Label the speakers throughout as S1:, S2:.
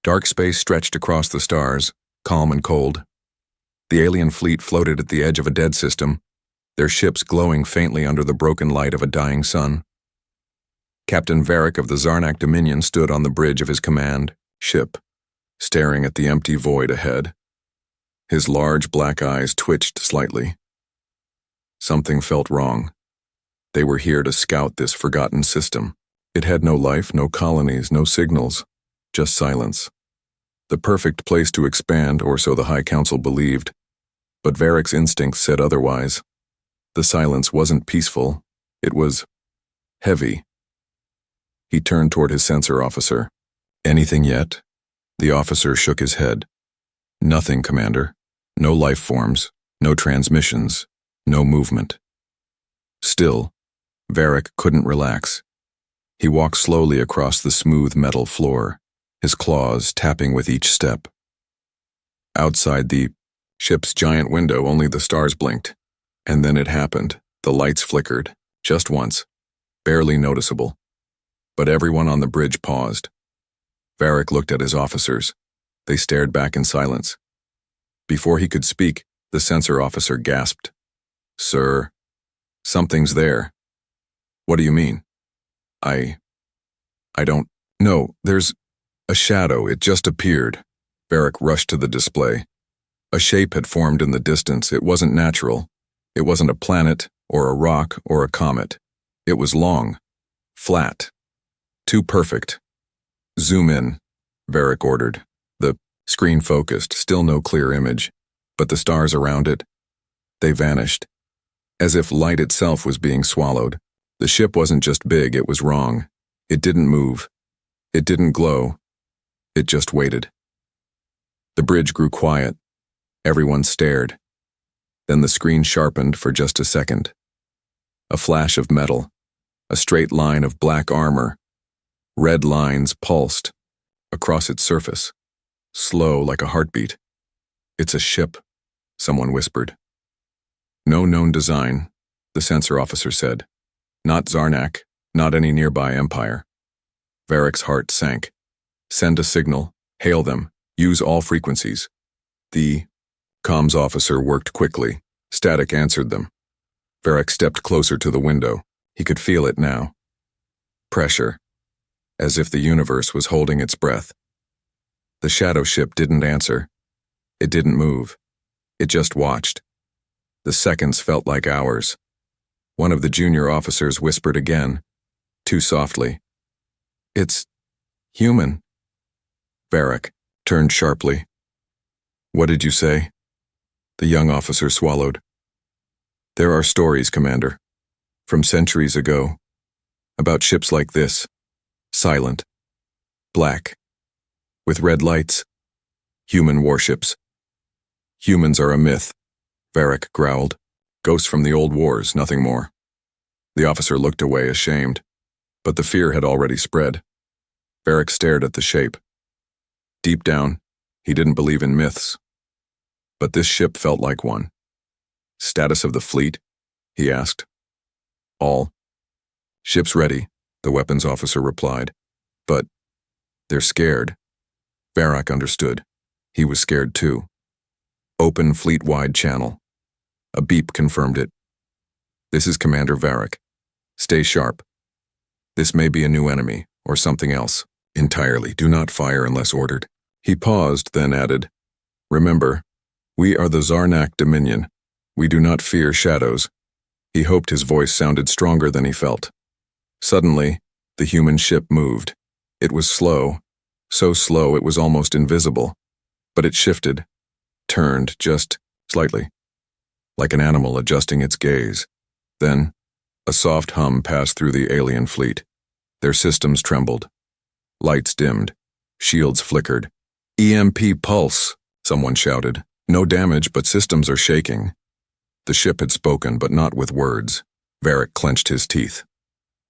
S1: Dark space stretched across the stars, calm and cold. The alien fleet floated at the edge of a dead system, their ships glowing faintly under the broken light of a dying sun. Captain Varric of the Zarnak Dominion stood on the bridge of his command ship, staring at the empty void ahead. His large black eyes twitched slightly. Something felt wrong. They were here to scout this forgotten system. It had no life, no colonies, no signals, just silence. The perfect place to expand, or so the High Council believed. But Varric's instincts said otherwise. The silence wasn't peaceful. It was heavy. He turned toward his sensor officer. "Anything yet?" The officer shook his head. "Nothing, Commander. No life forms, no transmissions, no movement." Still, Varric couldn't relax. He walked slowly across the smooth metal floor, his claws tapping with each step. Outside the ship's giant window, only the stars blinked. And then it happened. The lights flickered, just once, barely noticeable. But everyone on the bridge paused. Varric looked at his officers. They stared back in silence. Before he could speak, the sensor officer gasped. "Sir, something's there." "What do you mean?" I don't know. There's a shadow. It just appeared." Varric rushed to the display. A shape had formed in the distance. It wasn't natural. It wasn't a planet, or a rock, or a comet. It was long, flat, too perfect. "Zoom in," Varric ordered. The screen focused, still no clear image, but the stars around it, they vanished, as if light itself was being swallowed. The ship wasn't just big, it was wrong. It didn't move. It didn't glow. It just waited. The bridge grew quiet. Everyone stared. Then the screen sharpened for just a second. A flash of metal, a straight line of black armor. Red lines pulsed across its surface, slow like a heartbeat. "It's a ship," someone whispered. "No known design," the sensor officer said. "Not Zarnak, not any nearby empire." Varric's heart sank. "Send a signal, hail them, use all frequencies." The comms officer worked quickly. Static answered them. Varric stepped closer to the window. He could feel it now. Pressure, as if the universe was holding its breath. The shadow ship didn't answer. It didn't move. It just watched. The seconds felt like hours. One of the junior officers whispered again, too softly. "It's human." Varric turned sharply. "What did you say?" The young officer swallowed. "There are stories, Commander, from centuries ago, about ships like this, silent, black, with red lights, human warships. Humans are a myth," Varric growled. "Ghosts from the old wars, nothing more." The officer looked away, ashamed, but the fear had already spread. Varric stared at the shape. Deep down, he didn't believe in myths. But this ship felt like one. "Status of the fleet?" he asked. "All ships ready," the weapons officer replied. "But they're scared." Varric understood. He was scared too. "Open fleet-wide channel." A beep confirmed it. "This is Commander Varric. Stay sharp. This may be a new enemy, or something else. Entirely. Do not fire unless ordered." He paused, then added, "Remember, we are the Zarnak Dominion. We do not fear shadows." He hoped his voice sounded stronger than he felt. Suddenly, the human ship moved. It was slow, so slow it was almost invisible. But it shifted, turned just slightly, like an animal adjusting its gaze. Then, a soft hum passed through the alien fleet. Their systems trembled. Lights dimmed. Shields flickered. "EMP pulse," someone shouted. "No damage, but systems are shaking." The ship had spoken, but not with words. Varric clenched his teeth.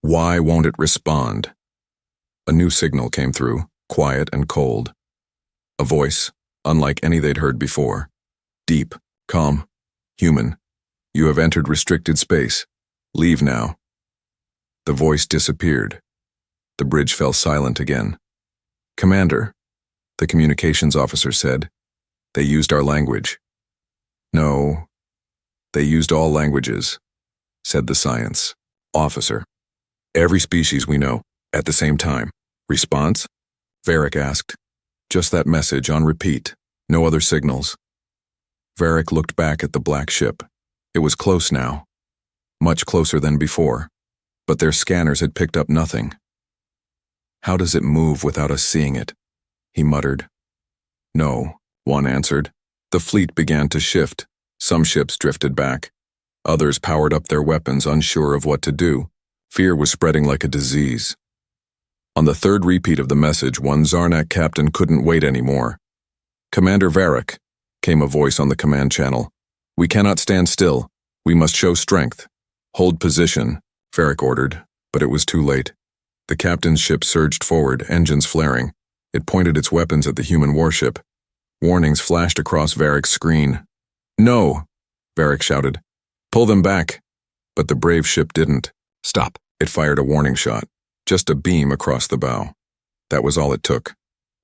S1: Why won't it respond? A new signal came through, quiet and cold. A voice, unlike any they'd heard before. Deep, calm, human. "You have entered restricted space. Leave now." The voice disappeared. The bridge fell silent again. "Commander," the communications officer said. They used our language. No, they used all languages, said the science officer. Every species we know, at the same time. Response? Varric asked. Just that message on repeat, no other signals. Varric looked back at the black ship. It was close now, much closer than before, but their scanners had picked up nothing. How does it move without us seeing it? He muttered. No, one answered. The fleet began to shift. Some ships drifted back. Others powered up their weapons, unsure of what to do. Fear was spreading like a disease. On the third repeat of the message, one Zarnak captain couldn't wait anymore. Commander Varric, came a voice on the command channel. We cannot stand still. We must show strength. Hold position, Varric ordered, but it was too late. The captain's ship surged forward, engines flaring. It pointed its weapons at the human warship. Warnings flashed across Varric's screen. No, Varric shouted. Pull them back. But the brave ship didn't. Stop. It fired a warning shot. Just a beam across the bow. That was all it took.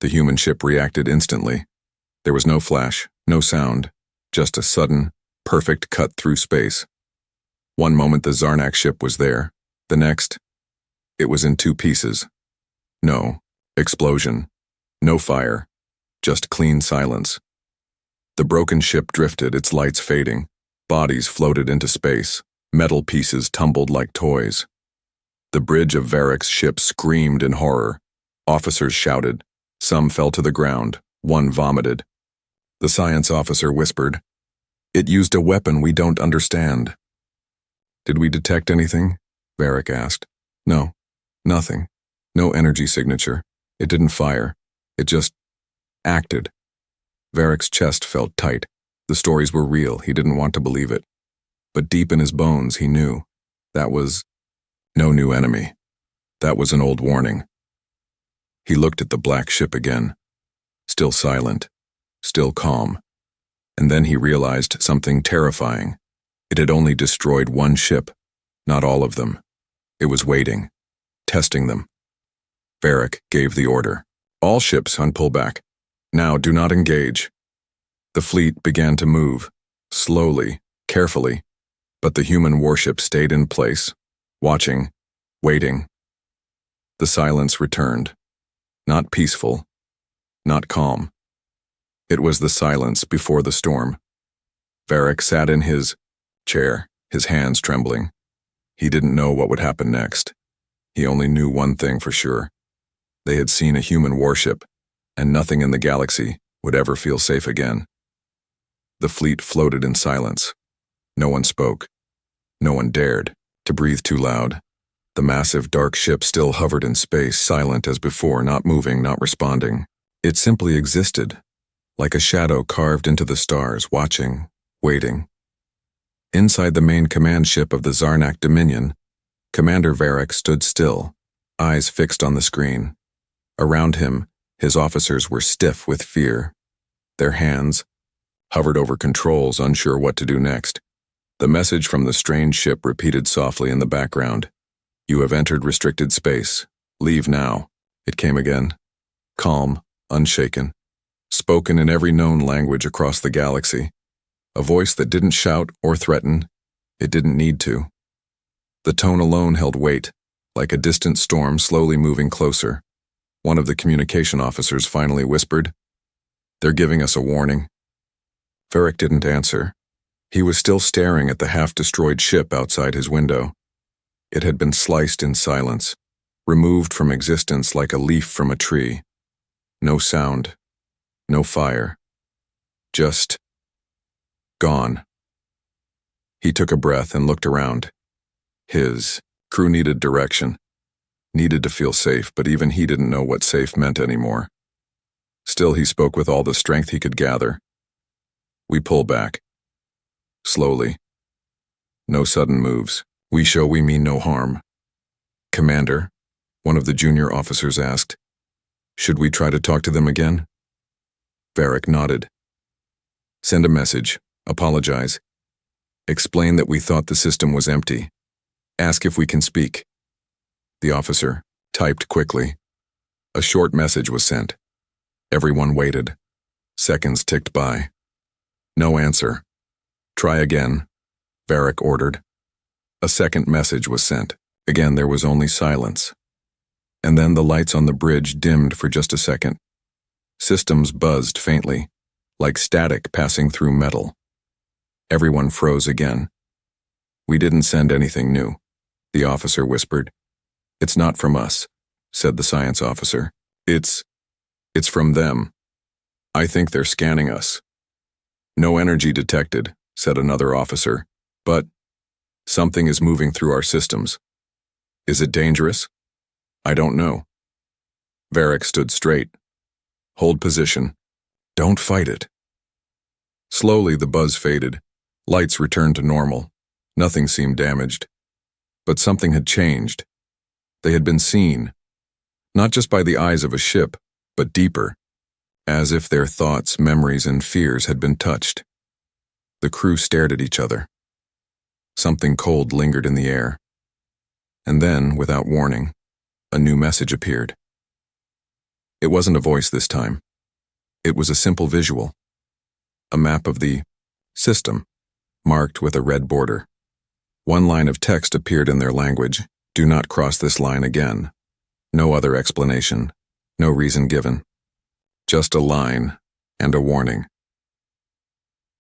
S1: The human ship reacted instantly. There was no flash, no sound, just a sudden, perfect cut through space. One moment the Zarnak ship was there. The next, it was in two pieces. No explosion, no fire, just clean silence. The broken ship drifted, its lights fading. Bodies floated into space. Metal pieces tumbled like toys. The bridge of Varric's ship screamed in horror. Officers shouted. Some fell to the ground. One vomited. The science officer whispered, It used a weapon we don't understand. Did we detect anything? Varric asked. No, nothing. No energy signature. It didn't fire. It just acted. Varric's chest felt tight. The stories were real. He didn't want to believe it. But deep in his bones, he knew. That was no new enemy. That was an old warning. He looked at the black ship again. Still silent. Still calm. And then he realized something terrifying. It had only destroyed one ship, not all of them. It was waiting, testing them. Varric gave the order. All ships on pullback. Now do not engage. The fleet began to move, slowly, carefully, but the human warship stayed in place, watching, waiting. The silence returned. Not peaceful, not calm. It was the silence before the storm. Varric sat in his chair, his hands trembling. He didn't know what would happen next. He only knew one thing for sure. They had seen a human warship, and nothing in the galaxy would ever feel safe again. The fleet floated in silence. No one spoke. No one dared to breathe too loud. The massive dark ship still hovered in space, silent as before, not moving, not responding. It simply existed, like a shadow carved into the stars, watching, waiting. Inside the main command ship of the Zarnak Dominion, Commander Varric stood still, eyes fixed on the screen. Around him, his officers were stiff with fear. Their hands hovered over controls, unsure what to do next. The message from the strange ship repeated softly in the background. You have entered restricted space. Leave now. It came again. Calm, unshaken. Spoken in every known language across the galaxy. A voice that didn't shout or threaten. It didn't need to. The tone alone held weight, like a distant storm slowly moving closer. One of the communication officers finally whispered, They're giving us a warning. Varric didn't answer. He was still staring at the half-destroyed ship outside his window. It had been sliced in silence, removed from existence like a leaf from a tree. No sound, no fire. Just gone. He took a breath and looked around. His crew needed direction, needed to feel safe, but even he didn't know what safe meant anymore. Still, he spoke with all the strength he could gather. We pull back. Slowly. No sudden moves. We show we mean no harm. Commander, one of the junior officers asked, should we try to talk to them again? Varric nodded. Send a message. Apologize. Explain that we thought the system was empty. Ask if we can speak. The officer typed quickly. A short message was sent. Everyone waited. Seconds ticked by. No answer. Try again, Varric ordered. A second message was sent. Again, there was only silence. And then the lights on the bridge dimmed for just a second. Systems buzzed faintly, like static passing through metal. Everyone froze again. We didn't send anything new, the officer whispered. It's not from us, said the science officer. It's from them. I think they're scanning us. No energy detected, said another officer, but something is moving through our systems. Is it dangerous? I don't know. Varric stood straight. Hold position. Don't fight it. Slowly the buzz faded. Lights returned to normal. Nothing seemed damaged. But something had changed. They had been seen, not just by the eyes of a ship, but deeper, as if their thoughts, memories, and fears had been touched. The crew stared at each other. Something cold lingered in the air. And then, without warning, a new message appeared. It wasn't a voice this time. It was a simple visual. A map of the system, marked with a red border. One line of text appeared in their language. Do not cross this line again. No other explanation. No reason given. Just a line and a warning.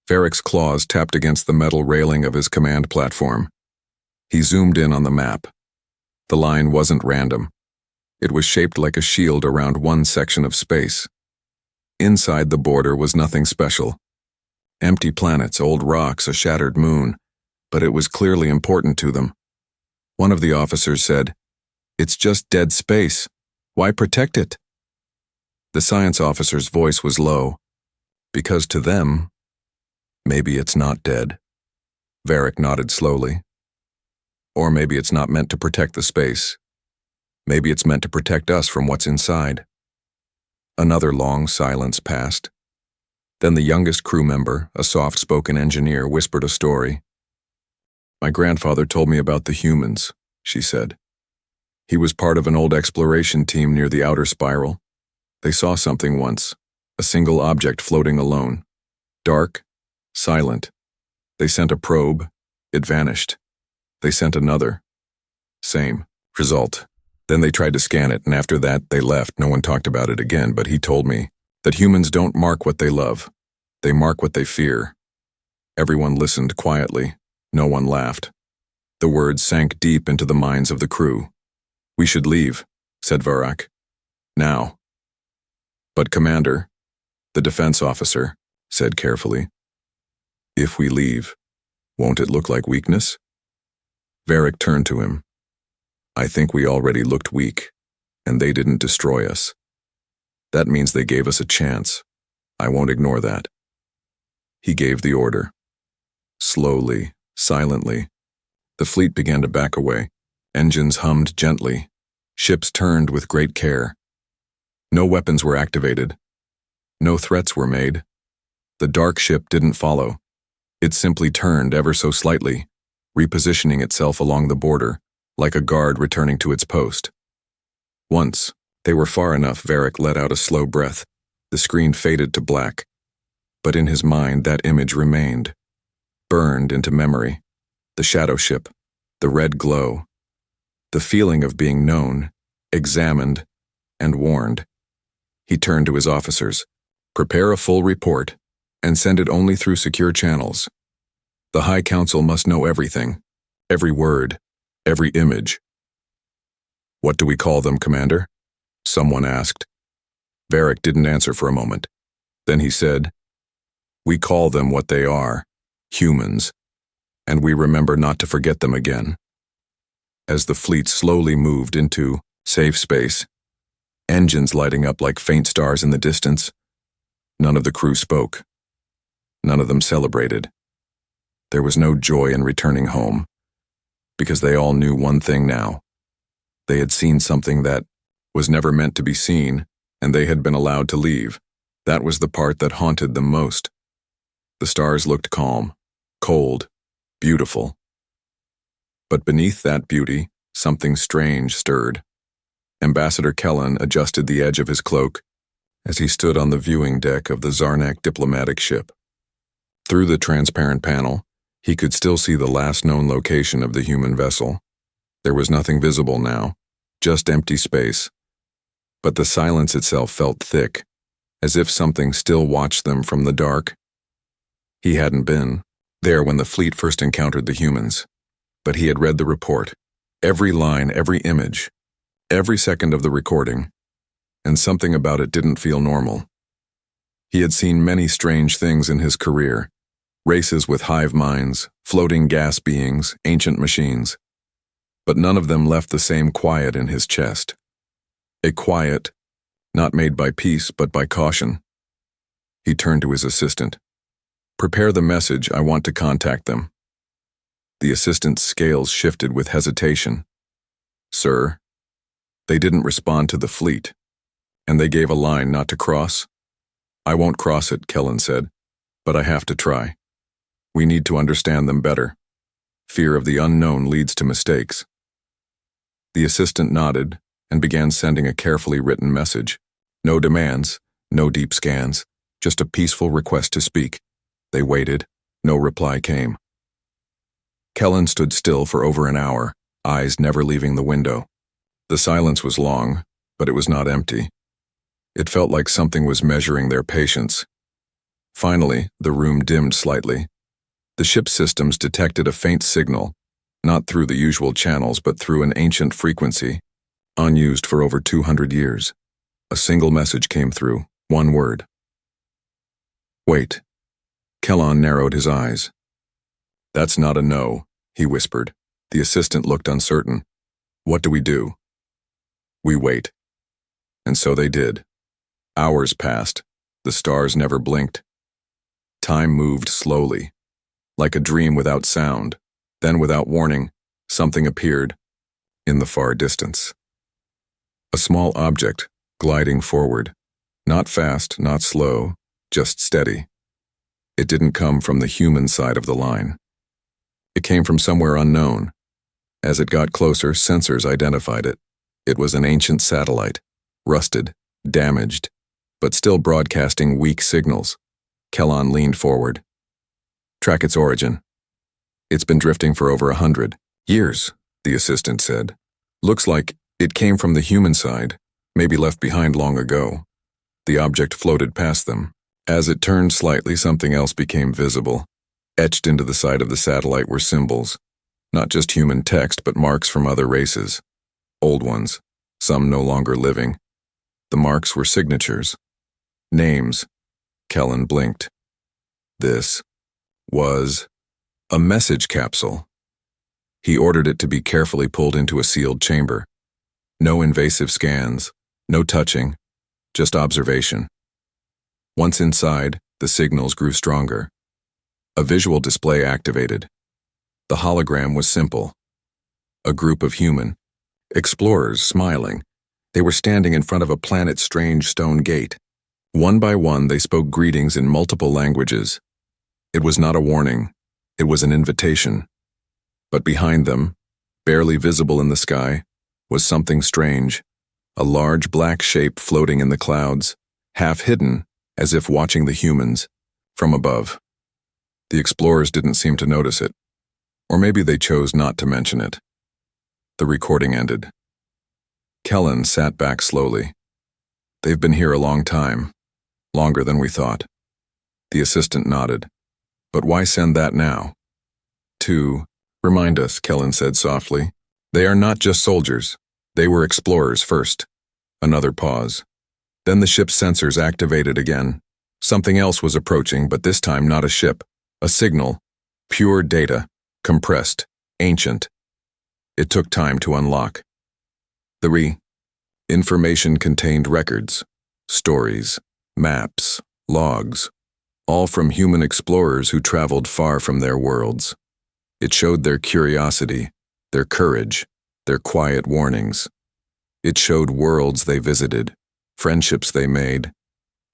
S1: Varric's claws tapped against the metal railing of his command platform. He zoomed in on the map. The line wasn't random. It was shaped like a shield around one section of space. Inside the border was nothing special. Empty planets, old rocks, a shattered moon, but it was clearly important to them. One of the officers said, "It's just dead space. Why protect it?" The science officer's voice was low. Because to them, maybe it's not dead. Varric nodded slowly. Or maybe it's not meant to protect the space. Maybe it's meant to protect us from what's inside. Another long silence passed. Then the youngest crew member, a soft-spoken engineer, whispered a story. My grandfather told me about the humans, she said. He was part of an old exploration team near the outer spiral. They saw something once, a single object floating alone. Dark, silent. They sent a probe. It vanished. They sent another. Same. Result. Then they tried to scan it, and after that, they left. No one talked about it again, but he told me that humans don't mark what they love. They mark what they fear. Everyone listened quietly. No one laughed. The words sank deep into the minds of the crew. We should leave, said Varric. Now. But Commander, the defense officer, said carefully, if we leave, won't it look like weakness? Varric turned to him. I think we already looked weak, and they didn't destroy us. That means they gave us a chance. I won't ignore that. He gave the order. Slowly, silently, the fleet began to back away. Engines hummed gently. Ships turned with great care. No weapons were activated. No threats were made. The dark ship didn't follow. It simply turned ever so slightly, repositioning itself along the border, like a guard returning to its post. Once, they were far enough, Varric let out a slow breath. The screen faded to black. But in his mind, that image remained, burned into memory. The shadow ship, the red glow, the feeling of being known, examined, and warned. He turned to his officers. Prepare a full report, and send it only through secure channels. The High Council must know everything, every word, every image. What do we call them, Commander? Someone asked. Varric didn't answer for a moment. Then he said, we call them what they are, humans, and we remember not to forget them again. As the fleet slowly moved into safe space, engines lighting up like faint stars in the distance, none of the crew spoke. None of them celebrated. There was no joy in returning home, because they all knew one thing now. They had seen something that was never meant to be seen, and they had been allowed to leave. That was the part that haunted them most. The stars looked calm, cold, beautiful. But beneath that beauty, something strange stirred. Ambassador Kellen adjusted the edge of his cloak, as he stood on the viewing deck of the Zarnak diplomatic ship. Through the transparent panel, he could still see the last known location of the human vessel. There was nothing visible now, just empty space. But the silence itself felt thick, as if something still watched them from the dark. He hadn't been there when the fleet first encountered the humans, but he had read the report, every line, every image, every second of the recording, and something about it didn't feel normal. He had seen many strange things in his career, races with hive minds, floating gas beings, ancient machines, but none of them left the same quiet in his chest. A quiet, not made by peace but by caution. He turned to his assistant. "Prepare the message, I want to contact them." The assistant's scales shifted with hesitation. "Sir?" They didn't respond to the fleet, and they gave a line not to cross. "I won't cross it," Kellen said, "but I have to try. We need to understand them better. Fear of the unknown leads to mistakes." The assistant nodded and began sending a carefully written message. No demands, no deep scans, just a peaceful request to speak. They waited. No reply came. Kellen stood still for over an hour, eyes never leaving the window. The silence was long, but it was not empty. It felt like something was measuring their patience. Finally, the room dimmed slightly. The ship's systems detected a faint signal, not through the usual channels but through an ancient frequency, unused for over 200 years. A single message came through, one word. "Wait." Kellen narrowed his eyes. "That's not a no," he whispered. The assistant looked uncertain. "What do we do?" "We wait." And so they did. Hours passed. The stars never blinked. Time moved slowly, like a dream without sound. Then, without warning, something appeared in the far distance. A small object, gliding forward. Not fast, not slow, just steady. It didn't come from the human side of the line. It came from somewhere unknown. As it got closer, sensors identified it. It was an ancient satellite, rusted, damaged, but still broadcasting weak signals. Kellen leaned forward. "Track its origin." "It's been drifting for over 100 years, the assistant said. "Looks like it came from the human side, maybe left behind long ago." The object floated past them. As it turned slightly, something else became visible. Etched into the side of the satellite were symbols. Not just human text, but marks from other races. Old ones, some no longer living. The marks were signatures. Names. Kellen blinked. This was a message capsule. He ordered it to be carefully pulled into a sealed chamber. No invasive scans, no touching, just observation. Once inside, the signals grew stronger. A visual display activated. The hologram was simple. A group of human explorers smiling. They were standing in front of a planet-strange stone gate. One by one, they spoke greetings in multiple languages. It was not a warning. It was an invitation. But behind them, barely visible in the sky, was something strange. A large black shape floating in the clouds, half hidden, as if watching the humans from above. The explorers didn't seem to notice it. Or maybe they chose not to mention it. The recording ended. Kellen sat back slowly. "They've been here a long time. Longer than we thought." The assistant nodded. "But why send that now?" "To remind us," Kellen said softly. "They are not just soldiers. They were explorers first." Another pause. Then the ship's sensors activated again. Something else was approaching, but this time not a ship. A signal. Pure data. Compressed. Ancient. It took time to unlock. The information contained records, stories, maps, logs, all from human explorers who traveled far from their worlds. It showed their curiosity, their courage, their quiet warnings. It showed worlds they visited, friendships they made,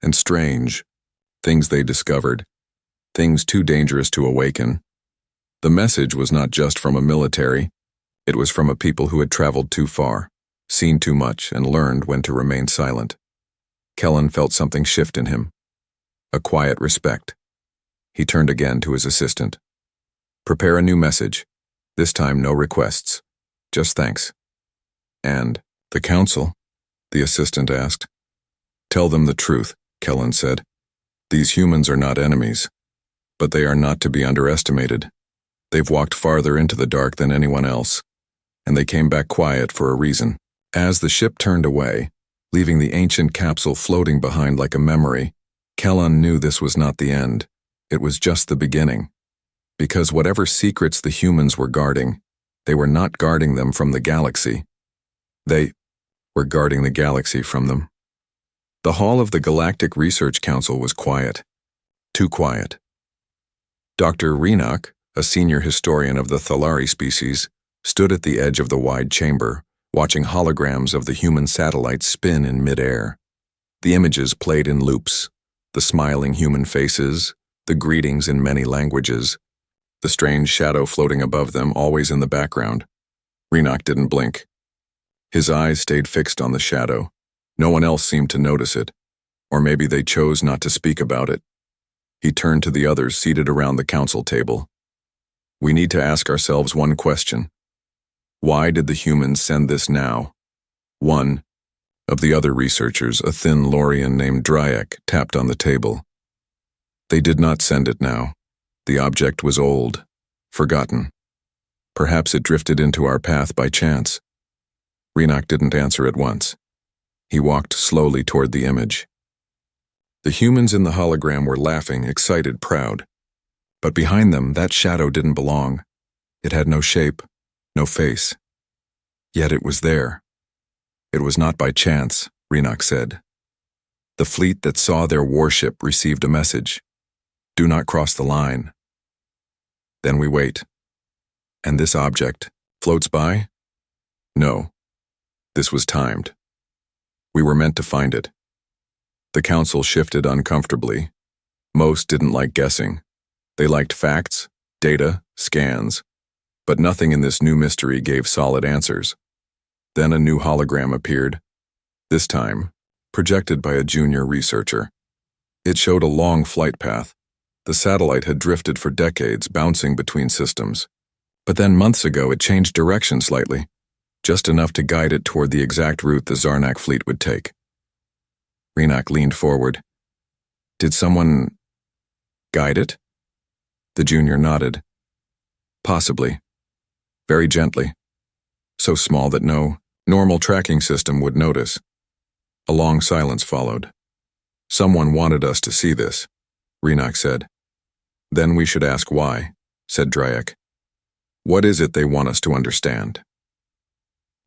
S1: and strange things they discovered, things too dangerous to awaken. The message was not just from a military, it was from a people who had traveled too far, seen too much, and learned when to remain silent. Kellen felt something shift in him. A quiet respect. He turned again to his assistant. Prepare a new message. This time no requests. Just thanks. And the council? The assistant asked. Tell them the truth, Kellen said. These humans are not enemies, but they are not to be underestimated. They've walked farther into the dark than anyone else, and they came back quiet for a reason. As the ship turned away, leaving the ancient capsule floating behind like a memory, Kellen knew this was not the end. It was just the beginning. Because whatever secrets the humans were guarding, they were not guarding them from the galaxy. They were guarding the galaxy from them. The hall of the Galactic Research Council was quiet. Too quiet. Dr. Dreadnought, a senior historian of the Thalari species, stood at the edge of the wide chamber, watching holograms of the human satellites spin in midair. The images played in loops, the smiling human faces, the greetings in many languages, the strange shadow floating above them always in the background. Dreadnought didn't blink. His eyes stayed fixed on the shadow. No one else seemed to notice it, or maybe they chose not to speak about it. He turned to the others seated around the council table. We need to ask ourselves one question. Why did the humans send this now? One of the other researchers, a thin Lorian named Dreadnought, tapped on the table. They did not send it now. The object was old, forgotten. Perhaps it drifted into our path by chance. Dreadnought didn't answer at once. He walked slowly toward the image. The humans in the hologram were laughing, excited, proud. But behind them, that shadow didn't belong. It had no shape, no face. Yet it was there. It was not by chance, Dreadnought said. The fleet that saw their warship received a message. Do not cross the line. Then we wait. And this object floats by? No. This was timed. We were meant to find it. The council shifted uncomfortably. Most didn't like guessing. They liked facts, data, scans, but nothing in this new mystery gave solid answers. Then a new hologram appeared, this time projected by a junior researcher. It showed a long flight path. The satellite had drifted for decades, bouncing between systems. But then months ago it changed direction slightly, just enough to guide it toward the exact route the Zarnak fleet would take. Dreadnought leaned forward. Did someone guide it? The junior nodded. Possibly. Very gently. So small that no normal tracking system would notice. A long silence followed. Someone wanted us to see this, Dreadnought said. Then we should ask why, said Dreadnought. What is it they want us to understand?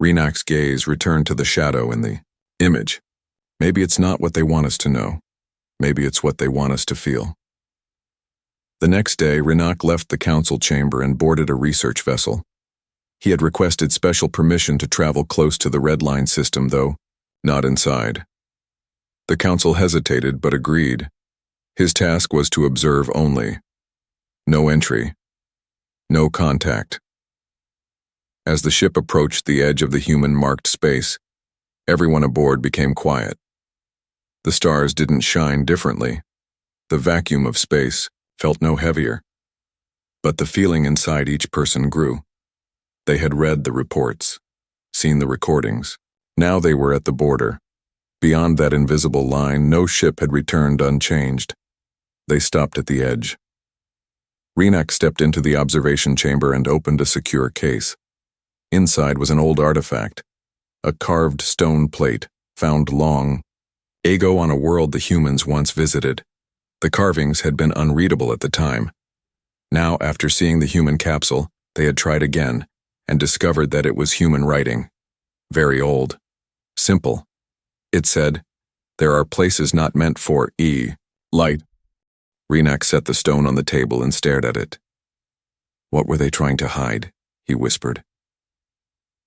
S1: Dreadnought's gaze returned to the shadow in the image. Maybe it's not what they want us to know. Maybe it's what they want us to feel. The next day, Dreadnought left the council chamber and boarded a research vessel. He had requested special permission to travel close to the Red Line system, though not inside. The council hesitated but agreed. His task was to observe only. No entry. No contact. As the ship approached the edge of the human-marked space, everyone aboard became quiet. The stars didn't shine differently. The vacuum of space felt no heavier. But the feeling inside each person grew. They had read the reports, seen the recordings. Now they were at the border. Beyond that invisible line, no ship had returned unchanged. They stopped at the edge. Dreadnought stepped into the observation chamber and opened a secure case. Inside was an old artifact, a carved stone plate, found long ago on a world the humans once visited. The carvings had been unreadable at the time. Now, after seeing the human capsule, they had tried again and discovered that it was human writing. Very old. Simple. It said, "There are places not meant for light." Dreadnought set the stone on the table and stared at it. What were they trying to hide? He whispered.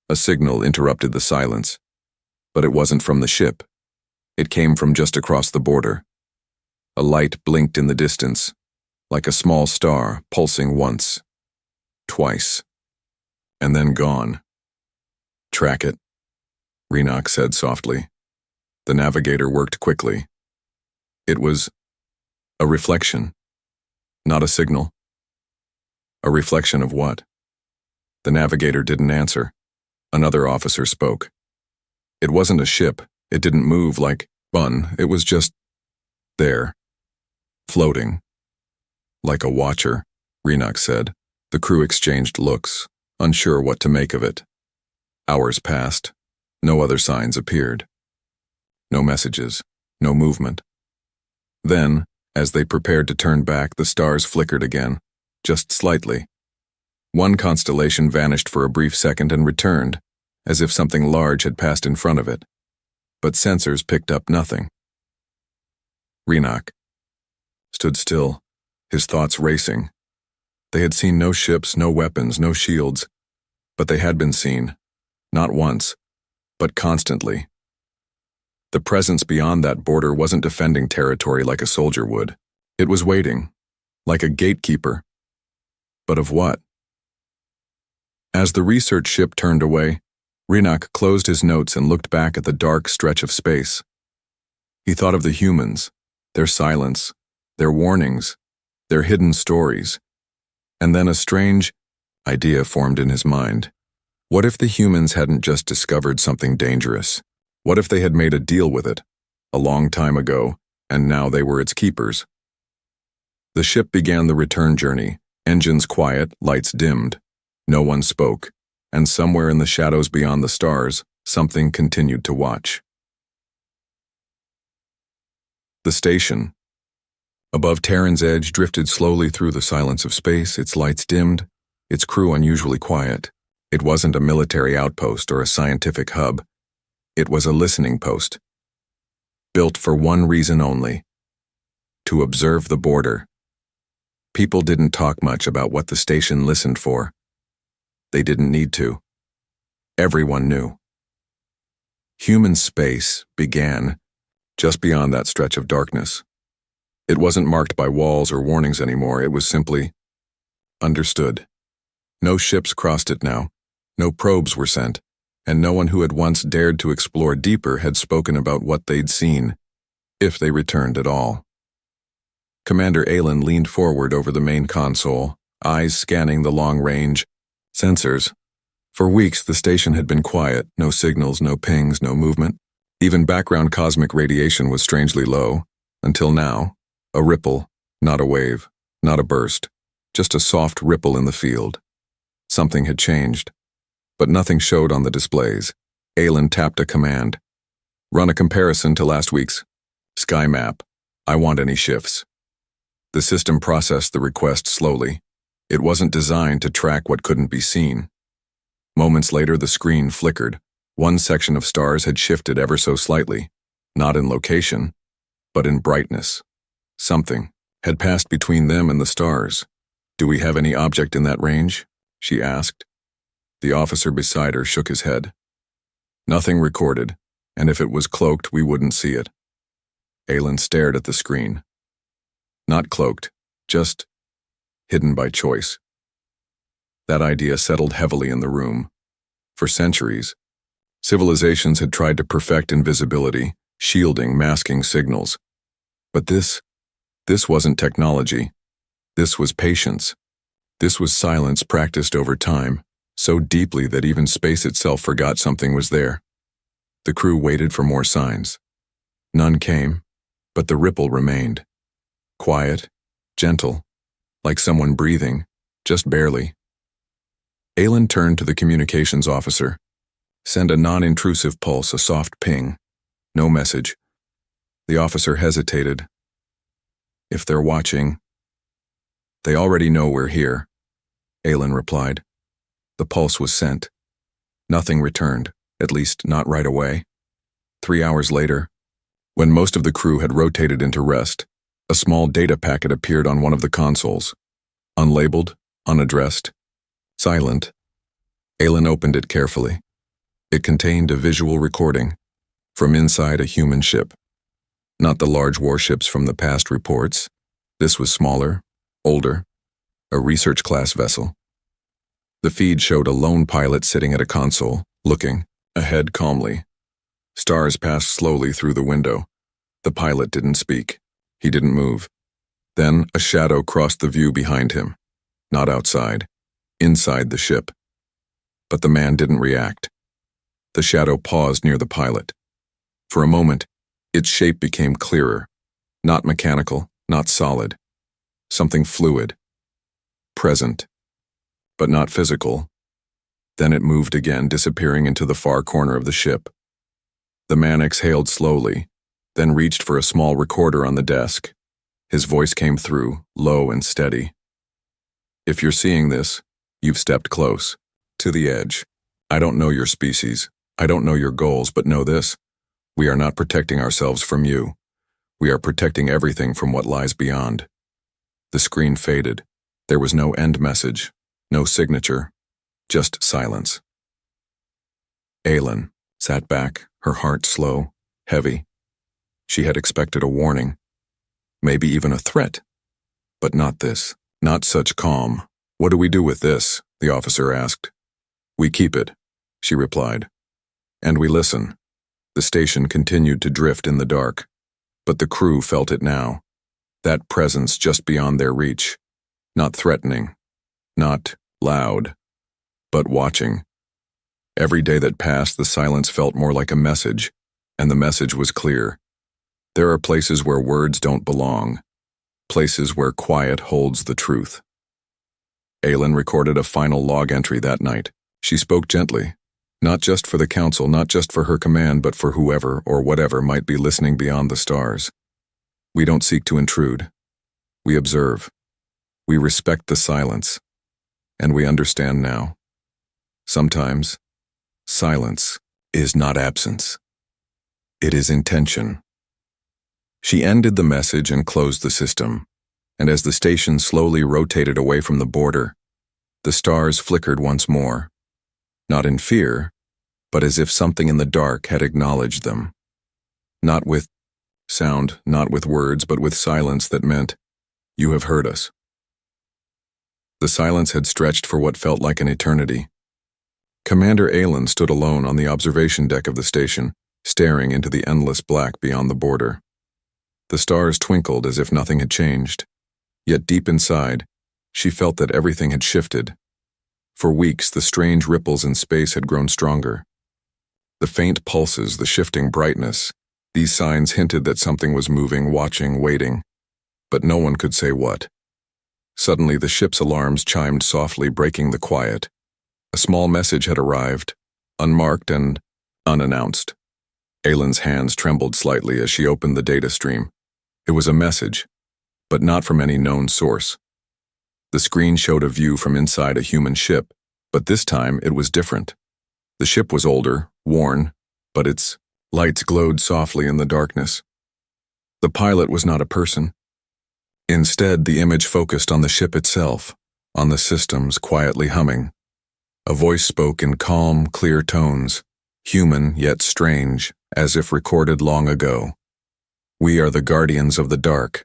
S1: A signal interrupted the silence, but it wasn't from the ship. It came from just across the border. A light blinked in the distance, like a small star pulsing once, twice, and then gone. Track it, Dreadnought said softly. The navigator worked quickly. It was a reflection, not a signal. A reflection of what? The navigator didn't answer. Another officer spoke. It wasn't a ship. It didn't move like Bun. It was just there, floating. Like a watcher, Renock said. The crew exchanged looks, unsure what to make of it. Hours passed. No other signs appeared. No messages, no movement. Then, as they prepared to turn back, the stars flickered again, just slightly. One constellation vanished for a brief second and returned, as if something large had passed in front of it. But sensors picked up nothing. Renock stood still, his thoughts racing. They had seen no ships, no weapons, no shields, but they had been seen, not once, but constantly. The presence beyond that border wasn't defending territory like a soldier would. It was waiting, like a gatekeeper. But of what? As the research ship turned away, Renock closed his notes and looked back at the dark stretch of space. He thought of the humans, their silence, their warnings, their hidden stories. And then a strange idea formed in his mind. What if the humans hadn't just discovered something dangerous? What if they had made a deal with it, a long time ago, and now they were its keepers? The ship began the return journey, engines quiet, lights dimmed. No one spoke, and somewhere in the shadows beyond the stars, something continued to watch. The station. Above Terran's edge drifted slowly through the silence of space, its lights dimmed, its crew unusually quiet. It wasn't a military outpost or a scientific hub. It was a listening post, built for one reason only: to observe the border. People didn't talk much about what the station listened for. They didn't need to. Everyone knew. Human space began just beyond that stretch of darkness. It wasn't marked by walls or warnings anymore. It was simply understood. No ships crossed it now. No probes were sent. And no one who had once dared to explore deeper had spoken about what they'd seen, if they returned at all. Commander Aylin leaned forward over the main console, eyes scanning the long-range sensors. For weeks, the station had been quiet, no signals, no pings, no movement. Even background cosmic radiation was strangely low, until now, a ripple, not a wave, not a burst, just a soft ripple in the field. Something had changed. But nothing showed on the displays. Aylin tapped a command. Run a comparison to last week's sky map. I want any shifts. The system processed the request slowly. It wasn't designed to track what couldn't be seen. Moments later, the screen flickered. One section of stars had shifted ever so slightly, not in location, but in brightness. Something had passed between them and the stars. Do we have any object in that range? She asked. The officer beside her shook his head. Nothing recorded, and if it was cloaked, we wouldn't see it. Aylin stared at the screen. Not cloaked, just hidden by choice. That idea settled heavily in the room. For centuries, civilizations had tried to perfect invisibility, shielding, masking signals. But this wasn't technology. This was patience. This was silence practiced over time, so deeply that even space itself forgot something was there. The crew waited for more signs. None came, but the ripple remained. Quiet, gentle, like someone breathing, just barely. Aylin turned to the communications officer. Send a non-intrusive pulse, a soft ping. No message. The officer hesitated. If they're watching, they already know we're here, Aylin replied. The pulse was sent. Nothing returned, at least not right away. 3 hours later, when most of the crew had rotated into rest, a small data packet appeared on one of the consoles. Unlabeled, unaddressed, silent. Aylin opened it carefully. It contained a visual recording from inside a human ship. Not the large warships from the past reports. This was smaller, older, a research-class vessel. The feed showed a lone pilot sitting at a console, looking ahead calmly. Stars passed slowly through the window. The pilot didn't speak. He didn't move. Then a shadow crossed the view behind him. Not outside. Inside the ship. But the man didn't react. The shadow paused near the pilot. For a moment, its shape became clearer. Not mechanical, not solid. Something fluid. Present. But not physical. Then it moved again, disappearing into the far corner of the ship. The man exhaled slowly, then reached for a small recorder on the desk. His voice came through, low and steady. If you're seeing this, you've stepped close. To the edge. I don't know your species. I don't know your goals, but know this. We are not protecting ourselves from you. We are protecting everything from what lies beyond. The screen faded. There was no end message, no signature, just silence. Aylin sat back, her heart slow, heavy. She had expected a warning, maybe even a threat, but not this, not such calm. What do we do with this? The officer asked. We keep it, she replied. And we listen. The station continued to drift in the dark, but the crew felt it now. That presence just beyond their reach. Not threatening, not loud, but watching. Every day that passed, the silence felt more like a message, and the message was clear. There are places where words don't belong, places where quiet holds the truth. Aylin recorded a final log entry that night. She spoke gently, not just for the council, not just for her command, but for whoever or whatever might be listening beyond the stars. We don't seek to intrude. We observe. We respect the silence. And we understand now. Sometimes, silence is not absence. It is intention. She ended the message and closed the system, and as the station slowly rotated away from the border, the stars flickered once more. Not in fear, but as if something in the dark had acknowledged them. Not with sound, not with words, but with silence that meant, "You have heard us." The silence had stretched for what felt like an eternity. Commander Aylin stood alone on the observation deck of the station, staring into the endless black beyond the border. The stars twinkled as if nothing had changed, yet deep inside, she felt that everything had shifted. For weeks, the strange ripples in space had grown stronger. The faint pulses, the shifting brightness, these signs hinted that something was moving, watching, waiting, but no one could say what. Suddenly, the ship's alarms chimed softly, breaking the quiet. A small message had arrived, unmarked and unannounced. Aylin's hands trembled slightly as she opened the data stream. It was a message, but not from any known source. The screen showed a view from inside a human ship, but this time it was different. The ship was older, worn, but its lights glowed softly in the darkness. The pilot was not a person. Instead, the image focused on the ship itself, on the systems quietly humming. A voice spoke in calm, clear tones, human yet strange, as if recorded long ago. We are the guardians of the dark.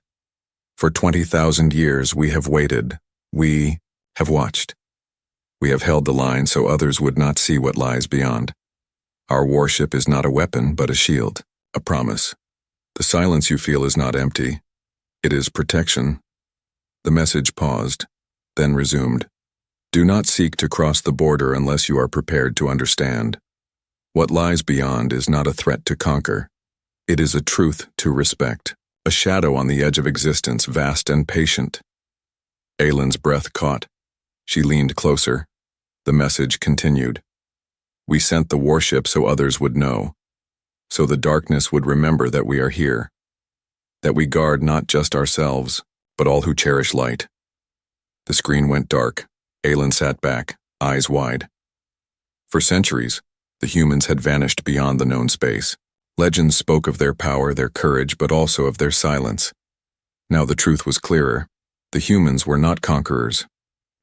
S1: For 20,000 years we have waited. We have watched. We have held the line so others would not see what lies beyond. Our warship is not a weapon, but a shield, a promise. The silence you feel is not empty. It is protection. The message paused, then resumed. Do not seek to cross the border unless you are prepared to understand. What lies beyond is not a threat to conquer. It is a truth to respect, a shadow on the edge of existence, vast and patient. Aylin's breath caught. She leaned closer. The message continued. We sent the warship so others would know, so the darkness would remember that we are here, that we guard not just ourselves, but all who cherish light. The screen went dark. Aylin sat back, eyes wide. For centuries, the humans had vanished beyond the known space. Legends spoke of their power, their courage, but also of their silence. Now the truth was clearer. The humans were not conquerors.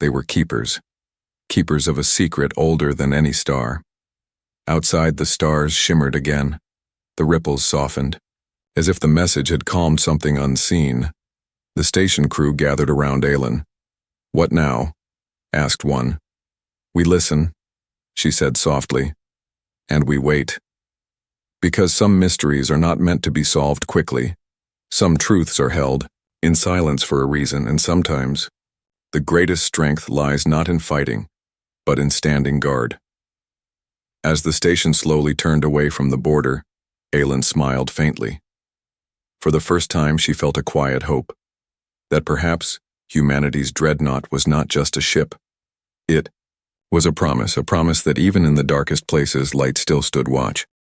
S1: They were keepers. Keepers of a secret older than any star. Outside, the stars shimmered again. The ripples softened, as if the message had calmed something unseen. The station crew gathered around Aylin. What now? Asked one. We listen, she said softly. And we wait. Because some mysteries are not meant to be solved quickly. Some truths are held in silence for a reason, and sometimes the greatest strength lies not in fighting, but in standing guard. As the station slowly turned away from the border, Aylin smiled faintly. For the first time, she felt a quiet hope that perhaps humanity's Dreadnought was not just a ship. It was a promise that even in the darkest places, light still stood watch.